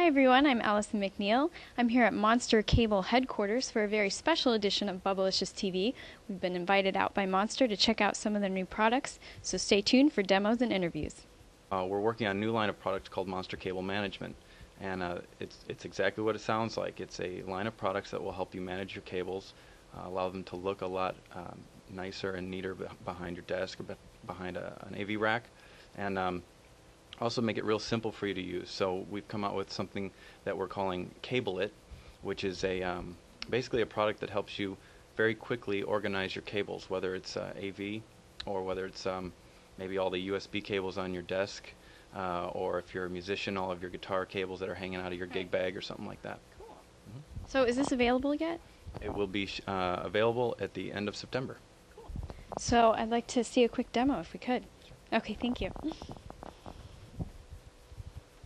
everyone, I'm alison+mcneill. I'm here at Monster Cable headquarters for a very special edition of Bubblicious TV. We've been invited out by Monster to check out some of their new products, so stay tuned for demos and interviews. We're working on a new line of products called Monster Cable Management, and it's exactly what it sounds like. It's a line of products that will help you manage your cables, allow them to look a lot nicer and neater behind your desk or behind an AV rack, and also make it real simple for you to use. So we've come out with something that we're calling Cable It, which is basically a product that helps you very quickly organize your cables, whether it's AV or whether it's maybe all the USB cables on your desk, or if you're a musician, all of your guitar cables that are hanging out of your gig bag or something like that. Cool. So is this available yet? It will be available at the end of September. Cool. So I'd like to see a quick demo if we could. Sure. Okay, thank you.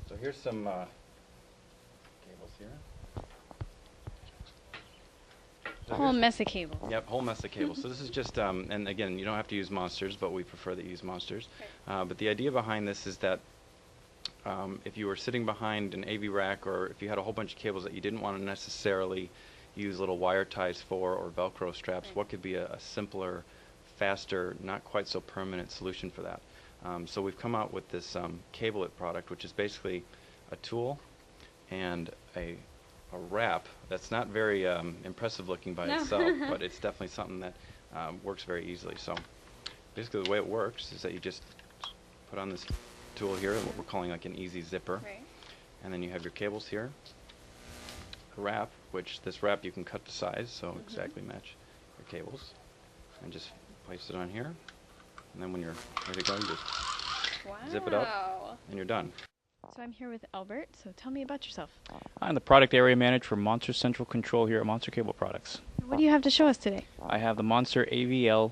So here's some cables here. A whole mess of cables. Yep, whole mess of cables. So this is just, and again, you don't have to use Monsters, but we prefer that you use Monsters. Okay. But the idea behind this is that if you were sitting behind an AV rack, or if you had a whole bunch of cables that you didn't want to necessarily use little wire ties for or Velcro straps, what could be a simpler, faster, not quite so permanent solution for that? So we've come out with this Cable It product, which is basically a tool and a wrap that's not very impressive looking by itself, but it's definitely something that works very easily. So basically the way it works is that you just put on this tool here, what we're calling like an easy zipper, Right. and then you have your cables here, a wrap, which this wrap you can cut to size, so exactly match your cables, and just place it on here, and then when you're ready to go, you just zip it up and you're done. So I'm here with Elbert, so tell me about yourself. I'm the product area manager for Monster Central Control here at Monster Cable Products. What do you have to show us today? I have the Monster AVL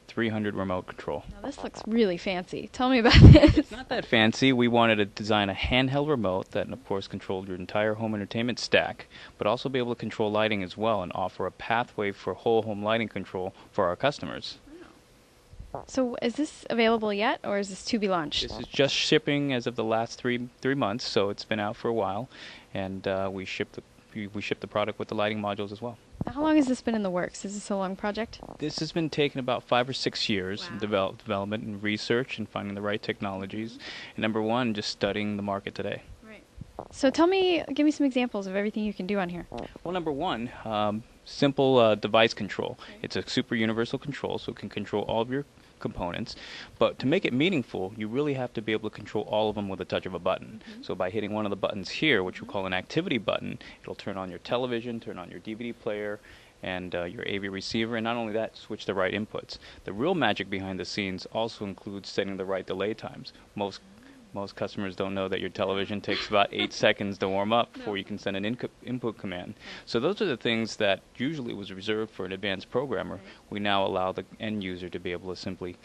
300 remote control. Now this looks really fancy. Tell me about this. It's not that fancy. We wanted to design a handheld remote that, of course, controlled your entire home entertainment stack, but also be able to control lighting as well and offer a pathway for whole home lighting control for our customers. So is this available yet, or is this to be launched? This is just shipping as of the last three months, so it's been out for a while, and we ship the product with the lighting modules as well. Now, how long has this been in the works? Is this a long project? This has been taking about 5 or 6 years in Wow. development and research and finding the right technologies. And number one, just studying the market today. Right. So give me some examples of everything you can do on here. Well, number one, simple device control. It's a super universal control, so it can control all of your components, but to make it meaningful, you really have to be able to control all of them with a touch of a button. So by hitting one of the buttons here, which we call an activity button, it'll turn on your television, turn on your DVD player, and your AV receiver, and not only that, switch the right inputs. The real magic behind the scenes also includes setting the right delay times. Most customers don't know that your television takes about 8 seconds to warm up before you can send an input command. So those are the things that usually was reserved for an advanced programmer. We now allow the end user to be able to simply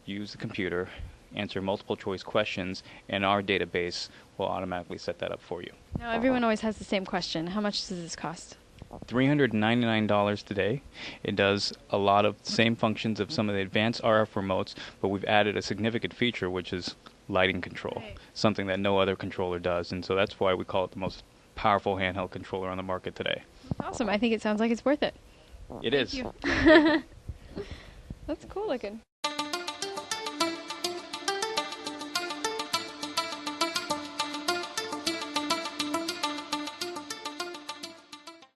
use the computer, answer multiple choice questions, and our database will automatically set that up for you. Now everyone always has the same question. How much does this cost? $399 today. It does a lot of the same functions of some of the advanced RF remotes, but we've added a significant feature, which is lighting control, something that no other controller does, and so that's why we call it the most powerful handheld controller on the market today. Awesome. I think it sounds like it's worth it. It is. That's cool looking.